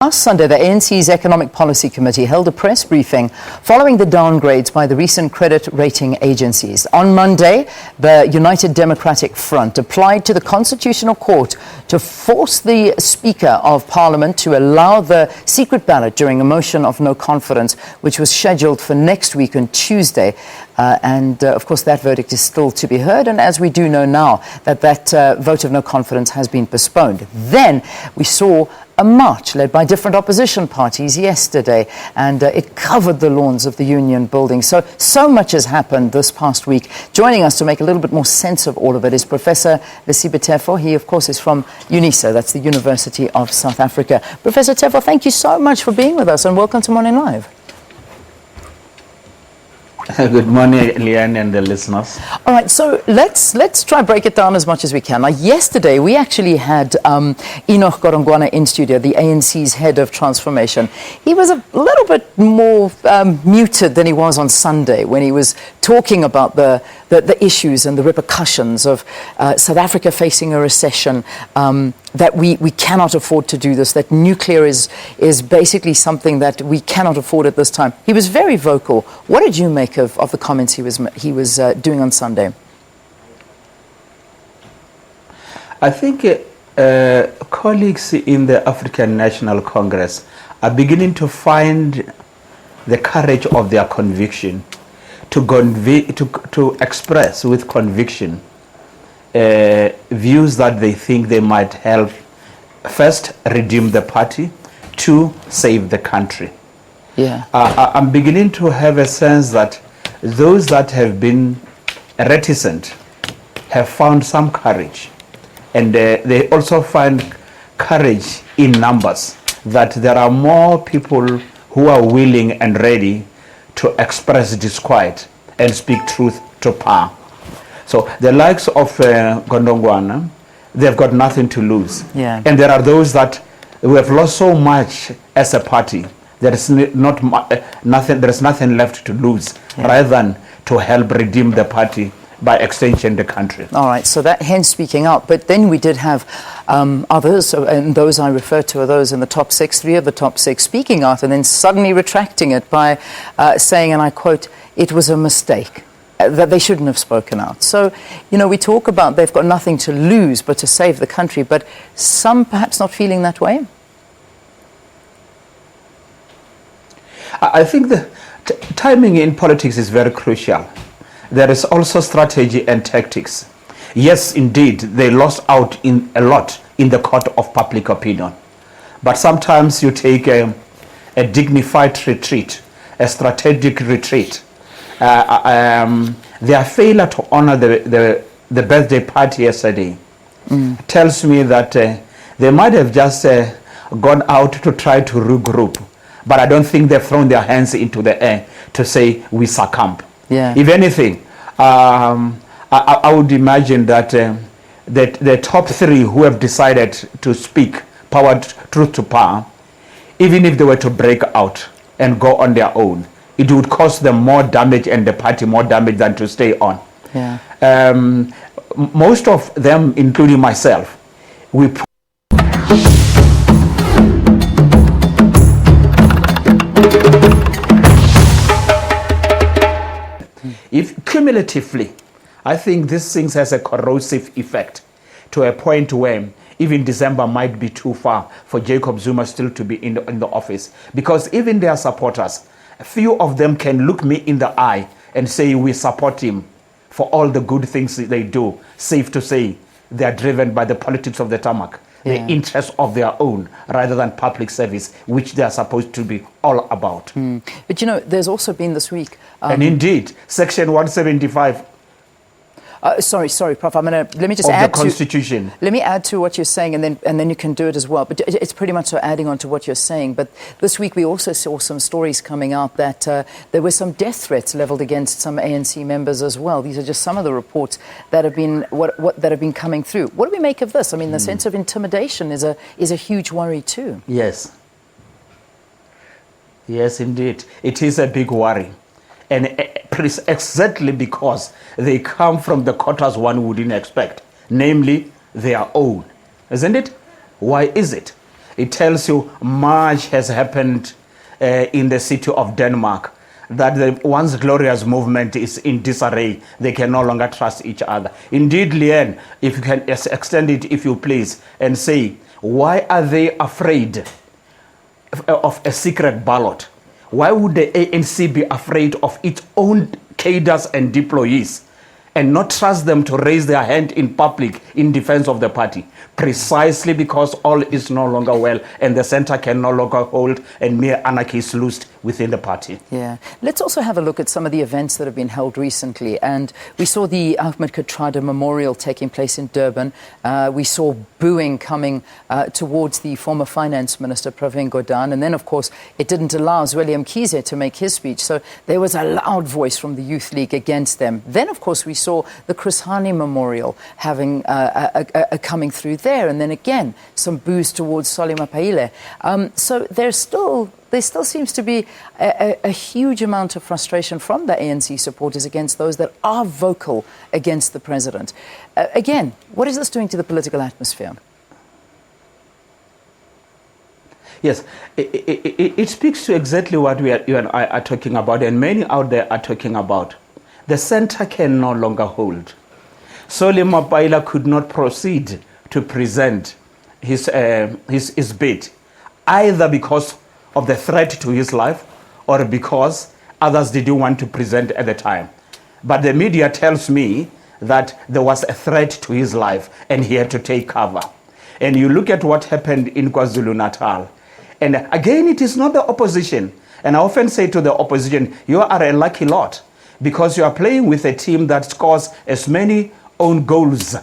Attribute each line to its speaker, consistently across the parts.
Speaker 1: Last Sunday, the ANC's Economic Policy Committee held a press briefing following the downgrades by the recent credit rating agencies. On Monday, the United Democratic Front applied to the Constitutional Court to force the Speaker of Parliament to allow the secret ballot during a motion of no confidence, which was scheduled for next week on Tuesday. Of course, that verdict is still to be heard. And as we do know now, that vote of no confidence has been postponed. Then we saw a march led by different opposition parties yesterday, and it covered the lawns of the Union building. So much has happened this past week. Joining us to make a little bit more sense of all of it is Professor Lesiba Teffo. He, of course, is from UNISA, that's the University of South Africa. Professor Teffo, thank you so much for being with us, and welcome to Morning Live.
Speaker 2: Good morning, Leanne and the listeners.
Speaker 1: All right, so let's try break it down as much as we can. Now, yesterday, we actually had Enoch Godongwana in studio, the ANC's head of transformation. He was a little bit more muted than he was on Sunday when he was talking about the issues and the repercussions of South Africa facing a recession, that we cannot afford to do this, that nuclear is basically something that we cannot afford at this time. He was very vocal. What did you make of the comments he was doing on Sunday?
Speaker 2: I think colleagues in the African National Congress are beginning to find the courage of their conviction to express with conviction views that they think they might help, first, redeem the party, two, save the country.
Speaker 1: Yeah.
Speaker 2: I'm beginning to have a sense that those that have been reticent have found some courage, and they also find courage in numbers, that there are more people who are willing and ready to express disquiet and speak truth to power. So the likes of Godongwana, they've got nothing to lose.
Speaker 1: Yeah.
Speaker 2: And there are those that we have lost so much as a party. There is nothing left to lose, yeah, rather than to help redeem the party, by extension the country.
Speaker 1: All right, so that hence speaking out. But then we did have others, and those I refer to are those in the top six, three of the top six, speaking out and then suddenly retracting it by saying, and I quote, "It was a mistake," that they shouldn't have spoken out. So, you know, we talk about they've got nothing to lose but to save the country, but some perhaps not feeling that way.
Speaker 2: I think the timing in politics is very crucial. There is also strategy and tactics. Yes, indeed, they lost out in a lot in the court of public opinion. But sometimes you take a dignified retreat, a strategic retreat. Their failure to honor the birthday party yesterday tells me that they might have just gone out to try to regroup. But I don't think they've thrown their hands into the air to say we succumb.
Speaker 1: Yeah.
Speaker 2: If anything, I would imagine that the top three who have decided to speak truth to power, even if they were to break out and go on their own, it would cost them more damage and the party more damage than to stay on.
Speaker 1: Yeah.
Speaker 2: Most of them, including myself, we if cumulatively, I think this thing has a corrosive effect to a point where even December might be too far for Jacob Zuma still to be in the office, because even their supporters, a few of them can look me in the eye and say we support him for all the good things they do. Safe to say they are driven by the politics of the tarmac,
Speaker 1: yeah,
Speaker 2: the interests of their own rather than public service, which they are supposed to be all about.
Speaker 1: But you know, there's also been this week...
Speaker 2: and indeed, Section 175...
Speaker 1: sorry, Prof. Let me just
Speaker 2: of
Speaker 1: add
Speaker 2: the Constitution.
Speaker 1: Let me add to what you're saying, and then you can do it as well. But it's pretty much adding on to what you're saying. But this week we also saw some stories coming out that there were some death threats leveled against some ANC members as well. These are just some of the reports that have been that have been coming through. What do we make of this? I mean, the sense of intimidation is a huge worry too.
Speaker 2: Yes. Yes, indeed, it is a big worry. And exactly because they come from the quarters one wouldn't expect, namely their own. Isn't it? Why is it? it tells you much has happened in the city of Denmark, that the once glorious movement is in disarray. They can no longer trust each other. Indeed, Leanne, if you can extend it, if you please, and say, why are they afraid of a secret ballot? Why would the ANC be afraid of its own cadres and deployees and not trust them to raise their hand in public in defense of the party? Precisely because all is no longer well and the center can no longer hold and mere anarchy is loosed within the party.
Speaker 1: Yeah. Let's also have a look at some of the events that have been held recently. And we saw the Ahmed Kathrada Memorial taking place in Durban. We saw booing coming towards the former finance minister, Pravin Gordhan. And then, of course, it didn't allow William Kize to make his speech. So there was a loud voice from the Youth League against them. Then, of course, we saw the Chris Hani Memorial having coming through there. And then again, some boos towards Solly Mapaile. So there still seems to be a huge amount of frustration from the ANC supporters against those that are vocal against the president. Again, what is this doing to the political atmosphere?
Speaker 2: Yes, it speaks to exactly what you and I are talking about, and many out there are talking about. The center can no longer hold. Solly Mapaile could not proceed to present his bid, either because of the threat to his life or because others didn't want to present at the time. But the media tells me that there was a threat to his life and he had to take cover. And you look at what happened in KwaZulu-Natal. And again, it is not the opposition. And I often say to the opposition, you are a lucky lot because you are playing with a team that scores as many own goals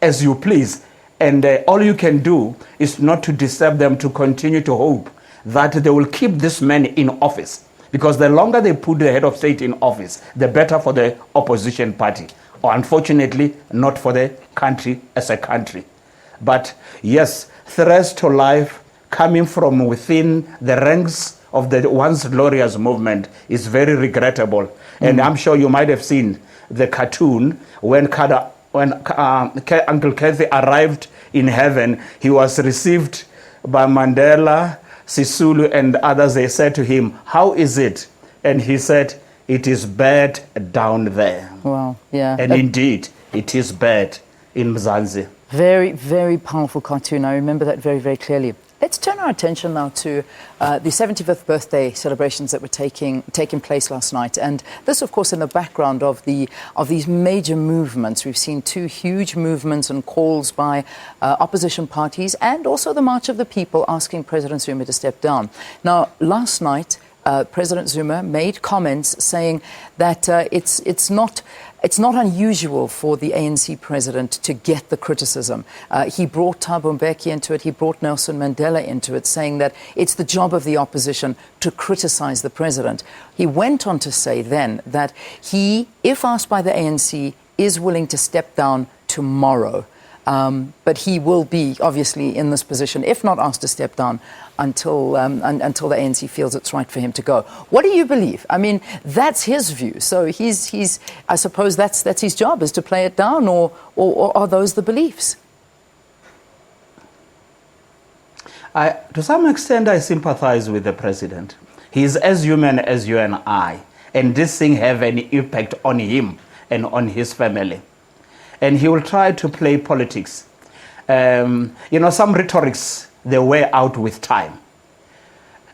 Speaker 2: as you please. And all you can do is not to disturb them, to continue to hope that they will keep this man in office. Because the longer they put the head of state in office, the better for the opposition party. Or unfortunately, not for the country as a country. But yes, threats to life coming from within the ranks of the once glorious movement is very regrettable. And I'm sure you might have seen the cartoon when Uncle Kathy arrived in heaven. He was received by Mandela, Sisulu, and others. They said to him, "How is it?" And he said, "It is bad down there."
Speaker 1: Wow, yeah.
Speaker 2: And indeed, it is bad in Mzansi.
Speaker 1: Very, very powerful cartoon. I remember that very, very clearly. Let's turn our attention now to the 75th birthday celebrations that were taking place last night. And this, of course, in the background of these major movements. We've seen two huge movements and calls by opposition parties and also the March of the People asking President Zuma to step down. Now, last night, President Zuma made comments saying that it's not unusual for the ANC president to get the criticism. He brought Thabo Mbeki into it. He brought Nelson Mandela into it, saying that it's the job of the opposition to criticize the president. He went on to say then that he, if asked by the ANC, is willing to step down tomorrow. But he will be, obviously, in this position, if not asked to step down, until the ANC feels it's right for him to go. What do you believe? I mean, that's his view. So he's I suppose that's his job, is to play it down, or are those the beliefs?
Speaker 2: To some extent, I sympathize with the president. He's as human as you and I. And this thing have an impact on him and on his family. And he will try to play politics. Some rhetorics, they wear out with time.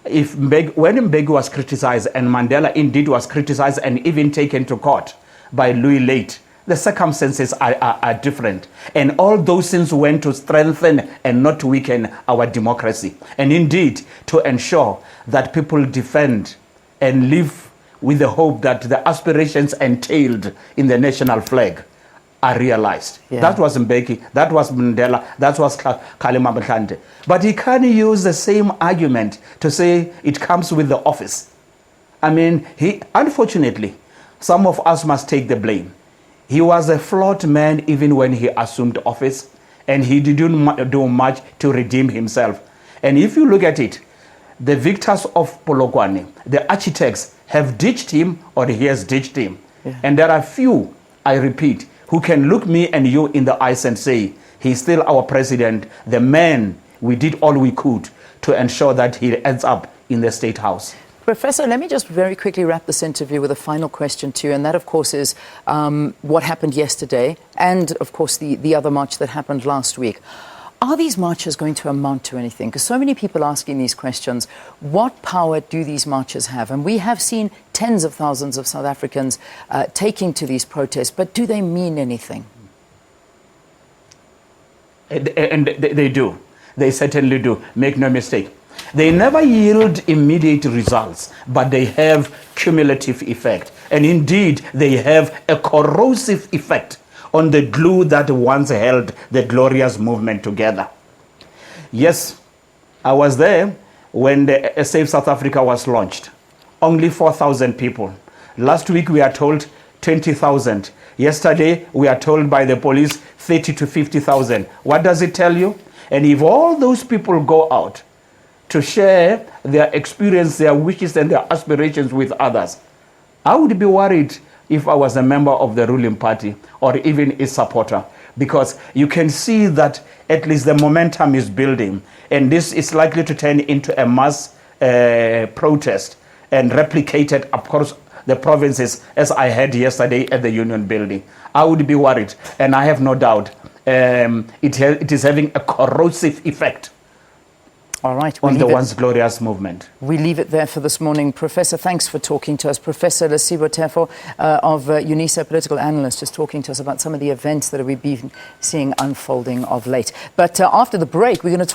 Speaker 2: When Mbeki was criticized, and Mandela indeed was criticized and even taken to court by Louis Late, the circumstances are different. And all those things went to strengthen and not to weaken our democracy. And indeed, to ensure that people defend and live with the hope that the aspirations entailed in the national flag are realized. Yeah. That was Mbeki, that was Mandela, that was Kgalema Motlanthe. But he can't use the same argument to say it comes with the office. I mean, unfortunately, some of us must take the blame. He was a flawed man even when he assumed office, and he didn't do much to redeem himself. And if you look at it, the victors of Polokwane, the architects, have ditched him or he has ditched him. Yeah. And there are few, I repeat, who can look me and you in the eyes and say, he's still our president, the man, we did all we could to ensure that he ends up in the State House.
Speaker 1: Professor, let me just very quickly wrap this interview with a final question to you, and that, of course, is what happened yesterday and, of course, the other march that happened last week. Are these marches going to amount to anything? Because so many people asking these questions, what power do these marches have? And we have seen tens of thousands of South Africans taking to these protests, but do they mean anything?
Speaker 2: And they do. They certainly do. Make no mistake. They never yield immediate results, but they have cumulative effect. And indeed, they have a corrosive effect on the glue that once held the glorious movement together. Yes, I was there when the Save South Africa was launched. Only 4,000 people. Last week we are told 20,000. Yesterday we are told by the police 30 to 50,000. What does it tell you? And if all those people go out to share their experience, their wishes and their aspirations with others, I would be worried if I was a member of the ruling party or even a supporter, because you can see that at least the momentum is building, and this is likely to turn into a mass protest and replicated across the provinces, as I heard yesterday at the Union Building. I would be worried, and I have no doubt it is having a corrosive effect.
Speaker 1: All right,
Speaker 2: on the once glorious movement.
Speaker 1: We leave it there for this morning. Professor, thanks for talking to us. Professor Lesiba Teffo of UNISA, political analyst, just talking to us about some of the events that we've been seeing unfolding of late. But after the break, we're going to talk